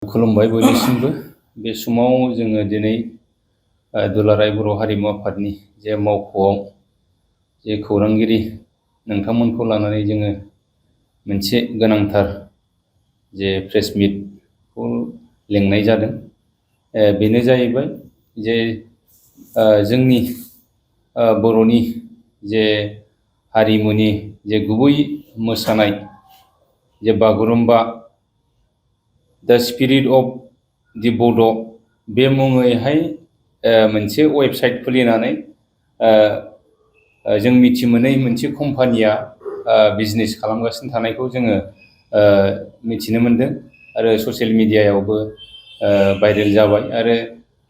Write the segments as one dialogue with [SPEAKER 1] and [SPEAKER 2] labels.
[SPEAKER 1] खुलुमबाय बयनिसिमबो। बे समाव जोङो दिनै दुलाराय बर' हारिमु आफादनि जे मावख'आव जे खौरांगिरि नोंथांमोनखौ लानानै जोङो मोनसे गोनांथार जे प्रेस मिटखौ लेंनाय जादों। बेनो जाहैबाय जे जोंनि बर'नि जे हारिमुनि जे गुबै मोसानाय जे बागुरुम्बा दा स्पिरिट अफ दि बड' बे मुङैहाय मोनसे वेबसाइट खुलिनानै जों मिथि मोनै मोनसे कम्पानिया बिजनेस खालामगासिनो थानायखौ जोङो मिथिनो मोनदों आरो ससियेल मिडियायावबो भाइरेल जाबाय आरो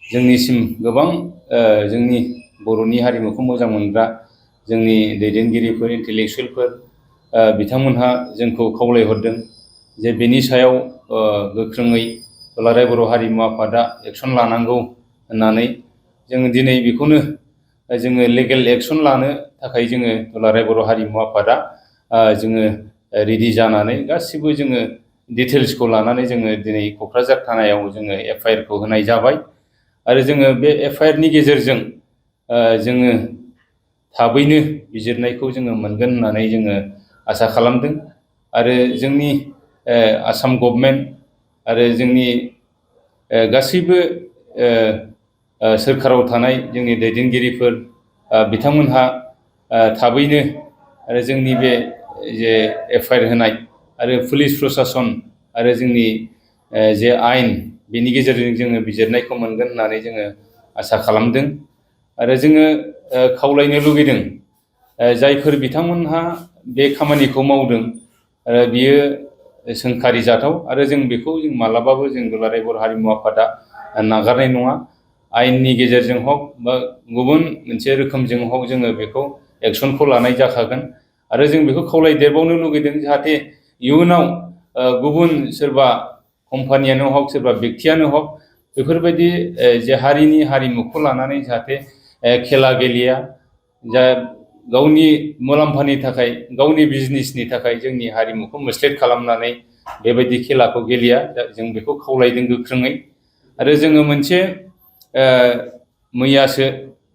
[SPEAKER 1] जोंनिसिम गोबां जोंनि बर'नि हारिमुखौ मोजां मोनग्रा जोंनि दैदेनगिरिफोर इन्टेलेक्सुयेलफोर बिथांमोनहा जोंखौ खावलायहरदों जे बेनि सायाव गोख्रोङै दुलाराय बर' हारिमु आफादा एक्सन लानांगौ होननानै जोङो दिनै बेखौनो जोङो लिगेल एक्सन लानो थाखाय जोङो दुलाराय बर' हारिमु आफादा जोङो रेडि जानानै गासिबो जोङो डिटेल्सखौ लानानै जोङो दिनै क'क्राझार थानायाव जोङो एफआइआरखौ होनाय जाबाय आरो जोङो बे एफआइआरनि गेजेरजों जोङो थाबैनो बिजिरनायखौ जोङो मोनगोन होननानै जोङो आसा खालामदों आरो जोंनि आसाम गभर्नमेन्ट आरो जोंनि गासैबो सोरखाराव थानाय जोंनि दैदेनगिरिफोर बिथांमोनहा थाबैनो आरो जोंनि बे जे एफआइआर होनाय आरो पुलिस प्रसासन आरो जोंनि जे आयेन बेनि गेजेरजों जोङो बिजिरनायखौ मोनगोन होननानै जोङो आसा खालामदों आरो जोङो खावलायनो लुगैदों जायफोर बिथांमोनहा बे खामानिखौ मावदों बियो सोंखारि जाथाव आरो जों बेखौ जों मालाबाबो जों दुलाराय बर' हारिमु आफादा नागारनाय नङा। आयेननि गेजेरजों हक बा गुबुन मोनसे रोखोमजों हक जोङो बेखौ एक्सनखौ लानाय जाखागोन आरो जों बेखौ खावलायदेरबावनो लुगैदों जाहाथे इयुनाव गुबुन सोरबा कम्पानियानो हक सोरबा बेक्तियानो हक बेफोरबायदि जे हारिनि हारिमुखौ लानानै जाहाथे खेला गेलेया जा गावनि मुलाम्फानि थाखाय गावनि बिजनेसनि थाखाय जोंनि हारिमुखौ मिसलिड खालामनानै बेबायदि खेलाखौ गेलेया जों बेखौ खावलायदों गोख्रोङै आरो जोङो मोनसे मैयासो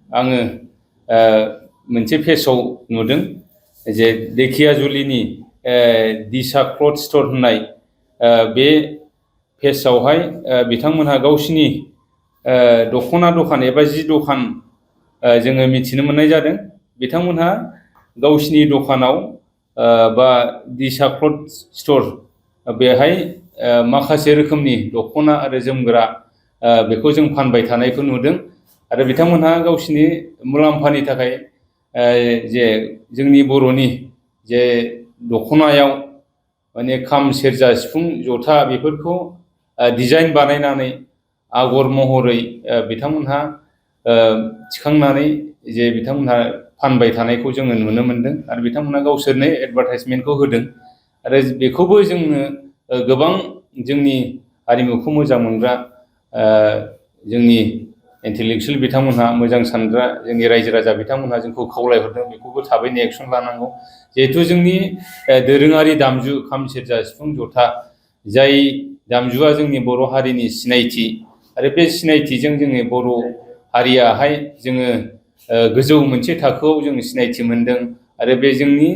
[SPEAKER 1] आङो मोनसे पेजाव नुदों जे धेकियाजुलिनि दिशा क्लथ स्ट'र होननाय बे पेजावहाय बिथांमोनहा गावसिनि दख'ना दखान एबा जि दखान जोङो मिथिनो मोननाय जादों बिथांमोनहा गावसिनि दखानाव बा दिशा क्लथ स्ट'र बेहाय माखासे रोखोमनि दख'ना आरो जोमग्रा बेखौ जों फानबाय थानायखौ नुदों आरो बिथांमोनहा गावसिनि मुलाम्फानि थाखाय जे जोंनि बर'नि जे दख'नायाव माने खाम सेरजा सिफुं जथा बेफोरखौ डिजाइन बानायनानै आगर महरै बिथांमोनहा थिखांनानै जे बिथांमोनहा फानबाय थानायखौ जोङो नुनो मोनदों आरो बिथांमोनहा गावसोरनो एडभार्टाइजमेन्टखौ होदों आरो बेखौबो जोंनो गोबां जोंनि हारिमुखौ मोजां मोनग्रा जोंनि इन्टेलेक्सुयेल बिथांमोनहा मोजां सानग्रा जोंनि रायजो राजा बिथांमोनहा जोंखौ खावलायहरदों बेखौबो थाबैनो एक्सन लानांगौ जिहेथु जोंनि दोरोङारि दामजु खाम सेरजा सिफुं जथा जाय दामजुआ जोंनि बर' हारिनि सिनायथि आरो बे सिनायथिजों जोंनि बर' हारियाहाय जोङो गोजौ मोनसे थाखोआव जों सिनायथि मोनदों आरो बे जोंनि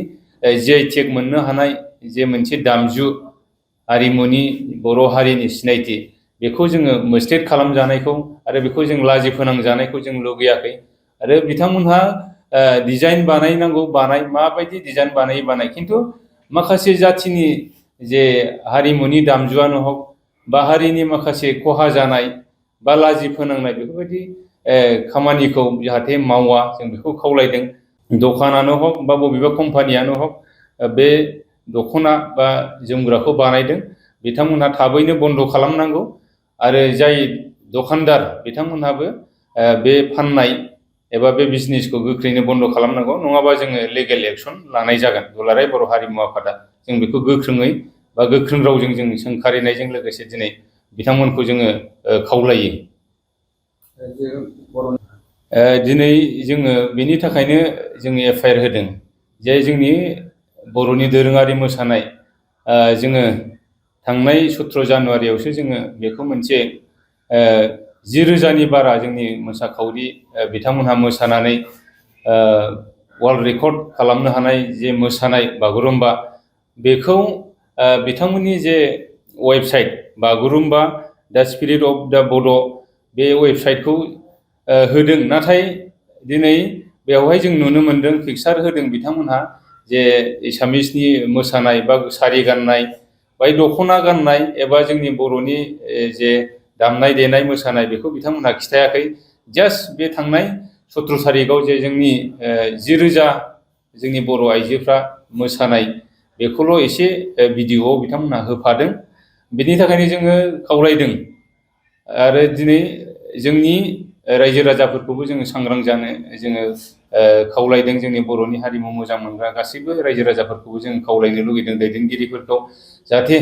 [SPEAKER 1] GI टेग मोननो हानाय जे मोनसे दामजु हारिमुनि बर' हारिनि सिनायथि बेखौ जोङो मिसलिड खालामजानायखौ आरो बेखौ जों लाजि फोनांजानायखौ जों लुगैयाखै आरो बिथांमोनहा डिजाइन बानायनांगौ माबायदि डिजाइन बानाय खिन्थु माखासे जाथिनि जे हारिमुनि दामजुआनो हक बा हारिनि माखासे खहा जानाय बा लाजि फोनांनाय बेफोरबायदि खामानिखौ जाहाथे मावा जों बेखौ खावलायदों दखानानो हक बा बबेबा कम्पानियानो हक बे दख'ना बा जोमग्राखौ बानायदों बिथांमोनहा थाबैनो बन्द' खालामनांगौ आरो जाय दखानदार बिथांमोनहाबो बे फाननाय एबा बे बिजनेसखौ गोख्रैनो बन्द' खालामनांगौ नङाबा जोङो लिगेल एक्सन लानाय जागोन दुलाराय बर' हारिमु आफादा जों बेखौ गोख्रोङै बा गोख्रों रावजों जों सोंखारिनायजों लोगोसे दिनै बिथांमोनखौ जोङो खावलायो दिनै जोङो बेनि थाखायनो जोङो एफआइआर होदों जे जोंनि बर'नि दोरोङारि मोसानाय जोङो थांनाय 17 जानुवारियावसो जोङो बेखौ मोनसे 10,000नि बारा जोंनि मोसाखावरि बिथांमोनहा मोसानानै वर्ल्ड रेकर्ड खालामनो हानाय जे मोसानाय बागुरुम्बा बेखौ बिथांमोननि जे वेबसाइट बागुरुम्बा दा स्पिरिट अफ दा बड' बे वेबसाइटखौ होदों। नाथाय दिनै बेवहाय जों नुनो मोन्दों पिक्सार होदों बिथांमोनहा जे एसामिसनि मोसानाय बा सारि गाननाय बाय दख'ना गाननाय एबा जोंनि बर'नि जे दामनाय देनाय मोसानाय बेखौ बिथांमोनहा खिथायाखै। जास्ट बे थांनाय 17 तारिखआव जे जोंनि 10,000 जोंनि बर' आइजोफ्रा मोसानाय बेखौल' एसे भिडिअ'आव बिथांमोनहा होफादों। बेनि थाखायनो जोङो खावलायदों आरो दिनै जोंनि रायजो राजाफोरखौबो जोङो सांग्रां जानो जोङो खावलायदों। जोंनि बर'नि हारिमु मोजां मोनग्रा गासैबो रायजो राजाफोरखौबो जों खावलायनो लुगैदों, दैदेनगिरिफोरखौ जाहाथे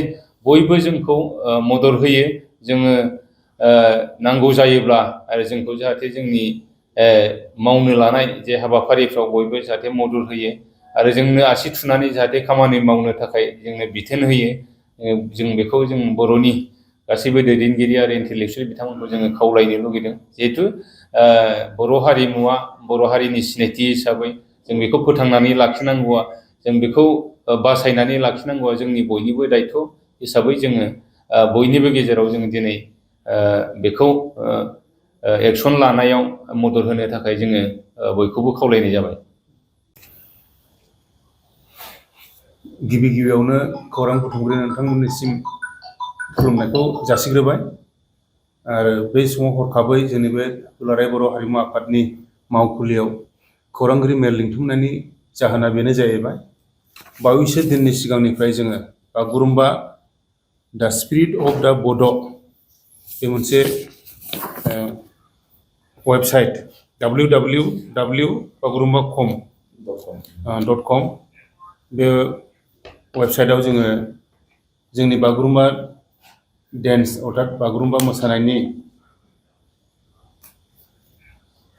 [SPEAKER 1] बयबो जोंखौ मदद होयो। जोङो नांगौ जायोब्ला आरो जोंखौ जाहाथे जोंनि मावनो लानाय जे हाबाफारिफ्राव बयबो जाहाथे मदद होयो आरो जोंनो आसि थुनानै जाहाथे खामानि मावनो थाखाय जोंनो बिथोन होयो। जों बेखौ जों बर'नि गासैबो दैदेनगिरि आरो इन्टेलेक्सुयेल बिथांमोनखौ जोङो खावलायनो लुगैदों। जिहेथु बर' हारिमुवा बर' हारिनि सिनायथि हिसाबै जों बेखौ फोथांनानै लाखिनांगौआ, जों बेखौ बासायनानै लाखिनांगौआ जोंनि बयनिबो दायथ' हिसाबै जोङो बयनिबो गेजेराव जों दिनै बेखौ एक्सन लानायाव मदद होनो थाखाय जोङो बयखौबो खावलायनाय जाबाय।
[SPEAKER 2] गिबियावनो खौरां बुथुमगिरि नोंथांमोननिसिम खुलुमनायखौ जासिग्रोबाय आरो बै समाव हरखाबै जोंनि बे दुलाराय बर' हारिमु आफादनि मावखुलियाव खौरांगिरि मेल लिंथुमनायनि जाहोना बेनो जाहैबाय बावैसो दिननि सिगांनिफ्राय जोङो बागुरुम्बा दा स्पिरिट अफ दा बड' बे मोनसे वेबसाइट www.bagurumba.com बे वेबसाइटआव जोङो जोंनि बागुरुम्बा डेन्स अर्थात बागुरुम्बा मोसानायनि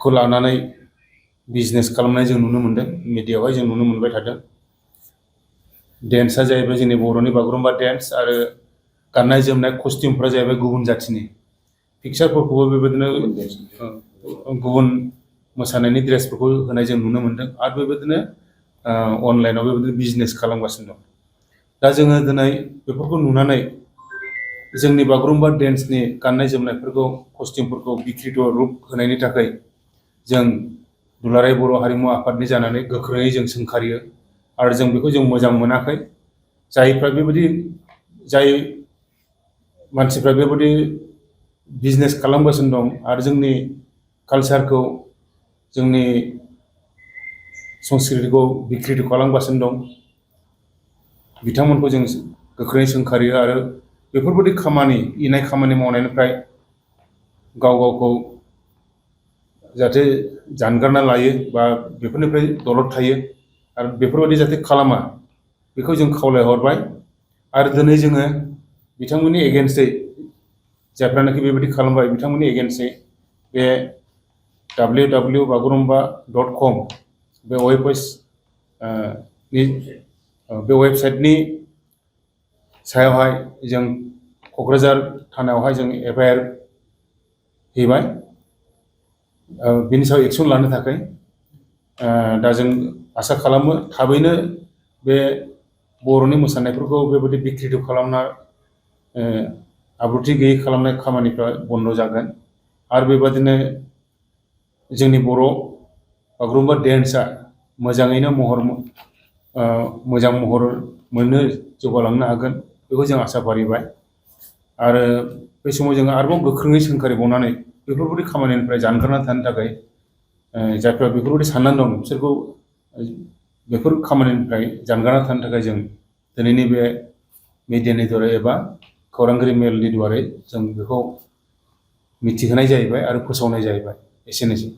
[SPEAKER 2] खौ लानानै बिजनेस खालामनाय जों नुनो मोन्दों। मिडियायावहाय जों नुनो मोनबाय थादों। डेन्सआ जाहैबाय जोंनि बर'नि बागुरुम्बा डेन्स आरो गाननाय जोमनाय कस्टिउमफ्रा जाहैबाय गुबुन जाथिनि। पिक्सारफोरखौबो बेबायदिनो गुबुन मोसानायनि ड्रेसफोरखौ होनाय जों नुनो मोन्दों आरो बेबायदिनो अनलाइनाव बेबायदिनो बिजनेस खालामगासिनो दं। दा जोङो दिनै बेफोरखौ नुनानै जोंनि बागुरुम्बा डेन्सनि गाननाय जोमनायफोरखौ कस्टिउमफोरखौ बिक्रित रुप होनायनि थाखाय जों दुलाराय बर' हारिमु आफादनि जानानै गोख्रोङै जों सोंखारियो आरो जों बेखौ जों मोजां मोनाखै। जाय मानसिफ्रा बेबायदि बिजनेस खालामगासिनो दं आरो जोंनि कालचारखौ जोंनि संस्कृतिखौ बिक्रित खालामगासिनो दं बिथांमोनखौ जों गोख्रोङै सोंखारियो आरो बेफोरबायदि इनाय खामानि मावनायनिफ्राय गावखौ जाहाथे जानगारना लायो बा बेफोरनिफ्राय दलद थायो आरो बेफोरबायदि जाहाथे खालामा बेखौ जों खावलायहरबाय। आरो दिनै जोङो बिथांमोननि एगेन्स्टै जायफ्रानाखि बेबायदि खालामबाय बिथांमोननि एगेन्स्टै बे www.bagurumba.com बे वेबसाइटनि सायावहाय जों क'क्राझार थानायावहाय जों FIR हैबाय बिनि सायाव एक्सन लानो थाखाय। दा जों आसा खालामो थाबैनो बे बर'नि मोसानायफोरखौ बेबायदि बिक्रित खालामना आब्रुथि गैयै खालामनाय खामानिफ्रा बन्द जागोन आरो बेबादिनो जोंनि बर' बागुरुम्बा डेन्सआ मोजाङैनो मोजां महर मोननो जौगालांनो हागोन बेखौ जों आसा फारिबाय। आरो बे समाव जोङो आरोबाव गोख्रोङै सोंखारिबावनानै बेफोरबायदि खामानिनिफ्राय जानगारना थानो थाखाय जायफ्रा बेफोरबायदि साननानै दं बिसोरखौ बेफोर खामानिनिफ्राय जानगारना थानो थाखाय जों दिनैनि बे मिडियानि दारै एबा खौरांगिरि मेलनि दारै जों बेखौ मिथिहोनाय जाहैबाय आरो फोसावनाय जाहैबाय। एसेनोसै।